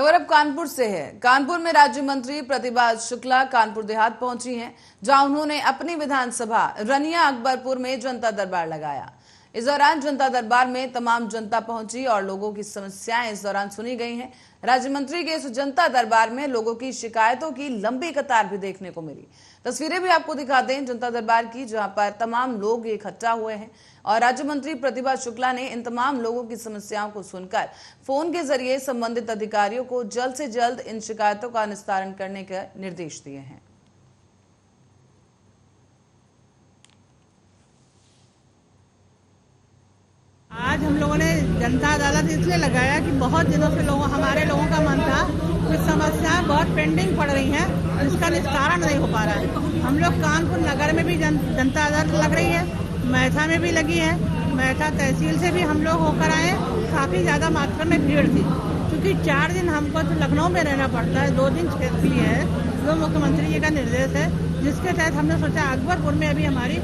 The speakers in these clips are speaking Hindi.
खबर अब कानपुर से है। कानपुर में राज्य मंत्री प्रतिभा शुक्ला कानपुर देहात पहुंची हैं, जहां उन्होंने अपनी विधानसभा रनिया अकबरपुर में जनता दरबार लगाया। इस दौरान जनता दरबार में तमाम जनता पहुंची और लोगों की समस्याएं इस दौरान सुनी गई हैं। राज्य मंत्री के इस जनता दरबार में लोगों की शिकायतों की लंबी कतार भी देखने को मिली। तस्वीरें भी आपको दिखा दें जनता दरबार की, जहां पर तमाम लोग इकट्ठा हुए हैं और राज्य मंत्री प्रतिभा शुक्ला ने इन तमाम लोगों की समस्याओं को सुनकर फोन के जरिए संबंधित अधिकारियों को जल्द से जल्द इन शिकायतों का निस्तारण करने के निर्देश दिए हैं। आज हम लोगों ने जनता अदालत इसलिए लगाया कि बहुत दिनों से हमारे लोगों का मन था कि समस्याएं बहुत पेंडिंग पड़ रही हैं, इसका निस्तारण नहीं हो पा रहा है। हम लोग कानपुर नगर में भी जनता अदालत लग रही है, मैथा में भी लगी है। मैथा तहसील से भी हम लोग होकर आए, काफ़ी ज़्यादा मात्रा में भीड़ थी। क्योंकि 4 दिन हमको तो लखनऊ में रहना पड़ता है, 2 दिन क्षेत्र लिए है, जो मुख्यमंत्री जी का निर्देश है, जिसके तहत हमने सोचा अकबरपुर में अभी हमारी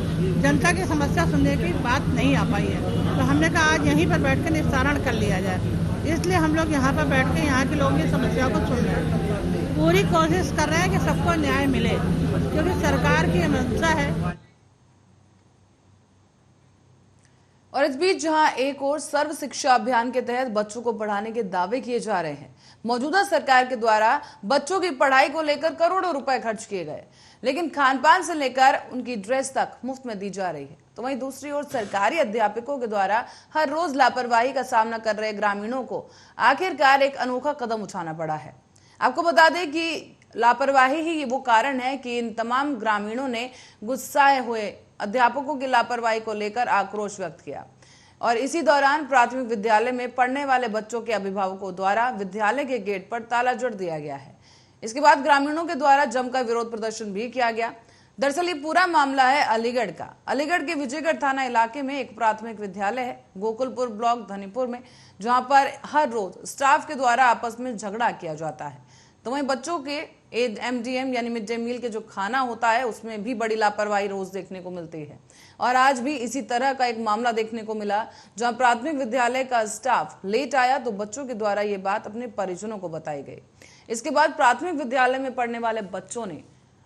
जनता की समस्या सुनने की बात नहीं आ पाई है, तो हमने कहा आज यहीं पर बैठ कर निस्तारण कर लिया जाए। इसलिए हम लोग यहाँ पर बैठ के यहाँ के लोगों की समस्याओं को सुन रहे हैं। पूरी कोशिश कर रहे हैं कि सबको न्याय मिले, क्योंकि सरकार की मंशा है। और इस बीच जहां एक और सर्व शिक्षा अभियान के तहत बच्चों को पढ़ाने के दावे किए जा रहे हैं, मौजूदा सरकार के द्वारा बच्चों की पढ़ाई को लेकर करोड़ों रुपए खर्च किए गए, लेकिन खानपान से लेकर उनकी ड्रेस तक मुफ्त में दी जा रही है। तो वहीं दूसरी ओर सरकारी अध्यापकों के द्वारा हर रोज लापरवाही का सामना कर रहे ग्रामीणों को आखिरकार एक अनोखा कदम उठाना पड़ा है। आपको बता दें कि लापरवाही ही वो कारण है कि इन तमाम ग्रामीणों ने गुस्साए हुए अध्यापकों की लापरवाही को लेकर आक्रोश व्यक्त किया और इसी दौरान प्राथमिक विद्यालय में पढ़ने वाले बच्चों के अभिभावकों द्वारा विद्यालय के गेट पर ताला जड़ दिया गया है। इसके बाद ग्रामीणों के द्वारा जमकर विरोध प्रदर्शन भी किया गया। दरअसल ये पूरा मामला है अलीगढ़ का। अलीगढ़ के विजयगढ़ थाना इलाके में एक प्राथमिक विद्यालय है, गोकुलपुर ब्लॉक धनीपुर में, जहां पर हर रोज स्टाफ के द्वारा आपस में झगड़ा किया जाता है। तो वहीं बच्चों के MDM यानी मिड डे मील के जो खाना होता है उसमें भी बड़ी लापरवाही रोज देखने को मिलती है। और आज भी इसी तरह का एक मामला देखने को मिला, जहां प्राथमिक विद्यालय का स्टाफ लेट आया तो बच्चों के द्वारा ये बात अपने परिजनों को बताई गई। इसके बाद प्राथमिक विद्यालय में पढ़ने वाले बच्चों ने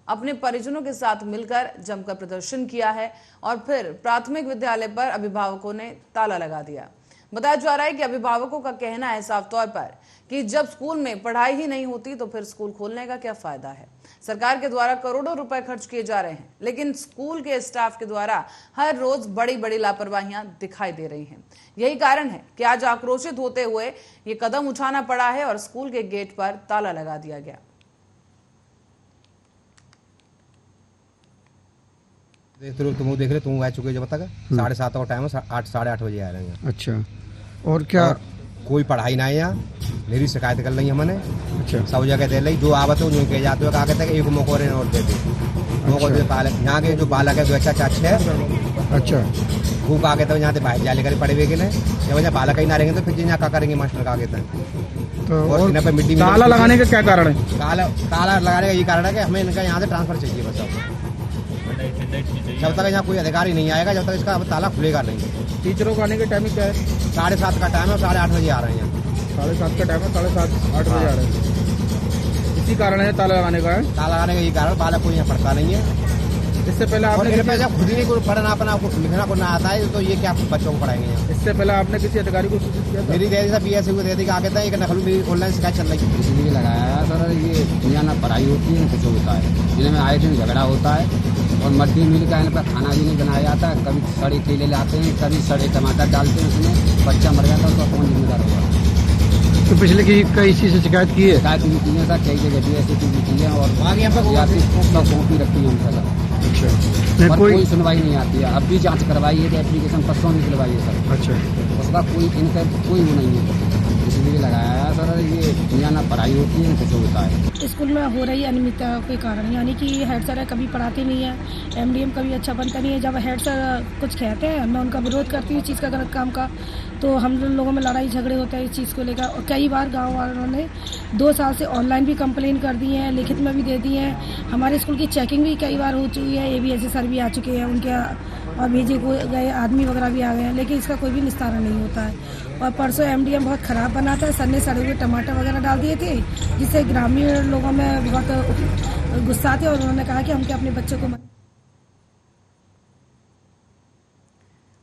अपने परिजनों के साथ मिलकर जमकर प्रदर्शन किया है और फिर प्राथमिक विद्यालय पर अभिभावकों ने ताला लगा दिया। बताया जा रहा है कि अभिभावकों का कहना है साफ तौर पर कि जब स्कूल में पढ़ाई ही नहीं होती तो फिर स्कूल खोलने का क्या फायदा है। सरकार के द्वारा करोड़ों रुपए खर्च किए जा रहे हैं, लेकिन स्कूल के स्टाफ के द्वारा हर रोज बड़ी बड़ी लापरवाहियां दिखाई दे रही हैं। यही कारण है कि आज आक्रोशित होते हुए ये कदम उठाना पड़ा है और स्कूल के गेट पर ताला लगा दिया गया। तुम देख रहे, तुम आ चुके जो बता 7:30 का टाइम है, 8 साढ़े 8 बजे आ रहे हैं। अच्छा, और क्या और कोई पढ़ाई ना है यहाँ, मेरी शिकायत कर रही है हमने। अच्छा, सब जगह दे रही, जो आवत है कह जाते हो, कहा कहते हैं एक मौका और देते मौका दे पालक यहाँ के जो बालक है 2 अच्छा 6। अच्छा, वो कहा कहते हैं यहाँ से बाहर जाले कर पड़े हुए जब यहाँ बालक ही ना रहेंगे तो फिर यहाँ क्या करेंगे मास्टर, कहा कहते हैं। तो और ताला लगाने का क्या कारण है? ताला लगाने का ये कारण है कि हमें इनका यहाँ से ट्रांसफर चाहिए बस। जब तक यहाँ कोई अधिकारी नहीं आएगा, जब तक इसका अब ताला खुलेगा नहीं। टीचरों का आने का टाइमिंग क्या है? 7:30 का टाइम है, 8:30 बजे आ रहे हैं। 7:30 का टाइम है, 7:30 8 बजे आ रहे हैं। इसी कारण है ताला लगाने का? है ताला लगाने का ये कारण, बालक कोई यहाँ पढ़ता नहीं है। इससे पहले आपने जब खुद ही नहीं कोई पढ़ना अपना लिखना को ना आता है तो ये क्या बच्चों को पढ़ाएंगे यहाँ? इससे पहले आपने किसी अधिकारी को सूचित किया था? मेरी BSc को दे दी, आगे था एक नकली ऑनलाइन शिकायत चल रही है। इसलिए लगाया सर, ये यहाँ ना पढ़ाई होती है कुछ होता है, जिनमें आए दिन झगड़ा होता है और मिड डे मील का इन पर खाना भी नहीं बनाया जाता है। कभी सड़े केले लाते हैं, कभी सड़े टमाटर डालते हैं, उसमें बच्चा मर जाता है, उसका कौन जिम्मेदार होगा? तो पिछले कई चीज़ से शिकायत की है? शिकायत भी की है सर, कई जगह BSc की की है और कॉपी रखी है हम सर। अच्छा, कोई सुनवाई नहीं आती है। अब भी जांच करवाई है, एप्लीकेशन परसों भी करवाई है सर। अच्छा, उसका कोई इनका कोई वो नहीं है, इसलिए लगाया है सर। ये यहाँ ना पढ़ाई होती है कुछ होता है। स्कूल में हो रही अनियमितता के कारण, यानी कि हेड सर कभी पढ़ाते नहीं है, MDM कभी अच्छा बनता नहीं है। जब हेड सर कुछ कहते हैं, मैं उनका विरोध करती हूँ चीज़ का, गलत काम का, तो हम लोगों में लड़ाई झगड़े होते हैं इस चीज़ को लेकर। और कई बार गाँव वालों ने 2 साल से ऑनलाइन भी कंप्लेन कर दी है, लिखित में भी दे दी है। हमारे स्कूल की चेकिंग भी कई बार हो चुकी है, ABSC सर भी आ चुके हैं उनके और भेजे गए आदमी वगैरह भी आ गए हैं, लेकिन इसका कोई भी निस्तारण नहीं होता है। और परसों एमडीएम बहुत ख़राब बना था, सर ने सड़े हुए टमाटर वगैरह डाल दिए थे, जिससे ग्रामीण लोगों में बहुत गुस्सा थे और उन्होंने कहा कि हम क्या अपने बच्चों को।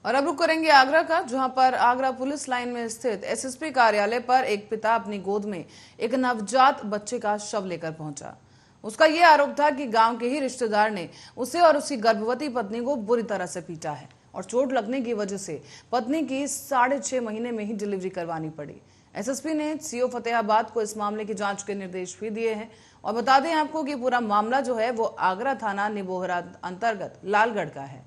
और अब रुक करेंगे आगरा का, जहां पर आगरा पुलिस लाइन में स्थित एसएसपी कार्यालय पर एक पिता अपनी गोद में एक नवजात बच्चे का शव लेकर पहुंचा। उसका यह आरोप था कि गांव के ही रिश्तेदार ने उसे और उसकी गर्भवती पत्नी को बुरी तरह से पीटा है और चोट लगने की वजह से पत्नी की 6.5 महीने में ही डिलीवरी करवानी पड़ी। एसएसपी ने सीओ फतेहाबाद को इस मामले की जांच के निर्देश भी दिए हैं। और बता दें आपको कि पूरा मामला जो है वो आगरा थाना निबोहरा अंतर्गत लालगढ़ का है।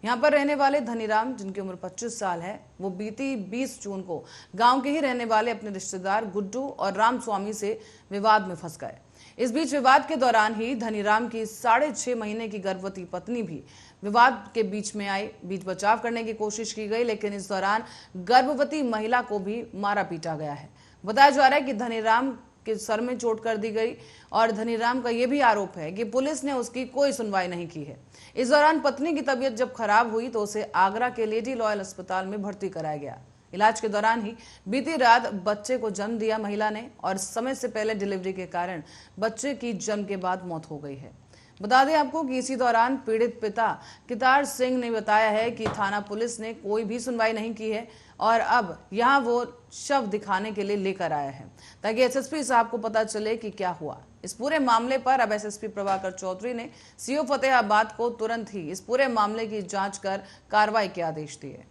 यहाँ पर रहने वाले धनीराम, जिनकी उम्र 25 साल है, वो बीती 20 जून को गांव के ही रहने वाले अपने रिश्तेदार गुड्डू और रामस्वामी से विवाद में फंस गए। इस बीच विवाद के दौरान ही धनीराम की 6.5 महीने की गर्भवती पत्नी भी विवाद के बीच में आई। बीच बचाव करने की कोशिश की गई, लेकिन इस दौरान गर्भवती महिला को भी मारा पीटा गया है। बताया जा रहा है कि धनीराम के सर में चोट कर दी गई और धनीराम का यह भी आरोप है कि पुलिस ने उसकी कोई सुनवाई नहीं की है। इस दौरान पत्नी की तबीयत जब खराब हुई तो उसे आगरा के लेडी रॉयल अस्पताल में भर्ती कराया गया। इलाज के दौरान ही बीती रात बच्चे को जन्म दिया महिला ने और समय से पहले डिलीवरी के कारण बच्चे की जन्म के बाद मौत हो गई है। बता दें आपको कि इसी दौरान पीड़ित पिता कितार सिंह ने बताया है कि थाना पुलिस ने कोई भी सुनवाई नहीं की है और अब यहां वो शव दिखाने के लिए लेकर आया है ताकि एसएसपी साहब को पता चले कि क्या हुआ। इस पूरे मामले पर अब एसएसपी प्रभाकर चौधरी ने सीओ फतेहाबाद को तुरंत ही इस पूरे मामले की जांच कर कार्रवाई के आदेश दिए।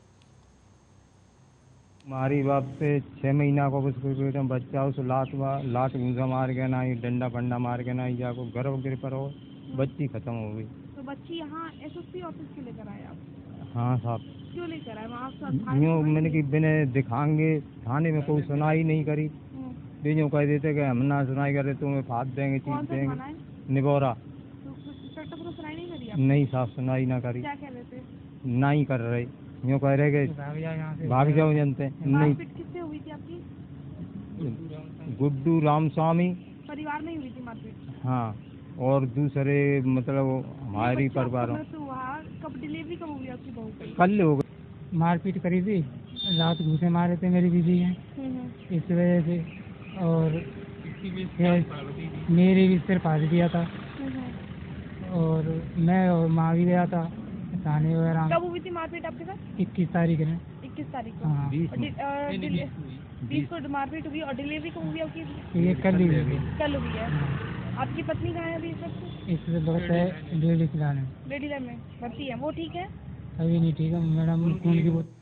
हमारी बाप से 6 महीना को उसको बच्चा उस लात घूसा मार के ना डंडा फंडा मार के ना जाको गर्भ गिर पर हो बच्ची खत्म हो गई। तो बच्ची यहाँ एसएसपी ऑफिस के लेकर आए आप? हाँ साहब। क्यों लेकर आए वहाँ? मैंने कि बिना दिखाएंगे, थाने में कोई सुनाई नहीं करी। जो कह देते कि हम ना सुनाई करे तुम्हें फाद देंगे, चीज देंगे। निबोरा। तो सुनाई नहीं करी आप? नहीं साहब, सुनाई ना करी। क्या कह रहे थे? नहीं कर रहे, यूँ कह रहे कि भाग जाओ जनते। नहीं। किससे हुई थी आपकी? गुड्डू रामस्वामी परिवार में ही हुई थी मारपीट? हाँ, और दूसरे मतलब हमारी परिवार। कब डिलीवरी कब हुई आपकी बहू की? कल हो गई। मारपीट करी थी, रात घूसे मारे थे मेरी बीवी ने, इस वजह से, और मेरी भी सिर फाड़ दिया था और मैं और माँ भी गया था थाने वगैरह। कब हुई थी मारपीट आपके साथ? 21 तारीख है। 21 तारीख को? हाँ। 20 को मारपीट हुई और डिलीवरी कब हुई आपकी? ये कल हुई है। कल हुई है। आपकी पत्नी कहाँ है अभी इस वक्त? इससे बहुत है लेडी फिलहाल लेडी लैब में भर्ती है। वो ठीक है? अभी नहीं ठीक है मैडम, खून की बहुत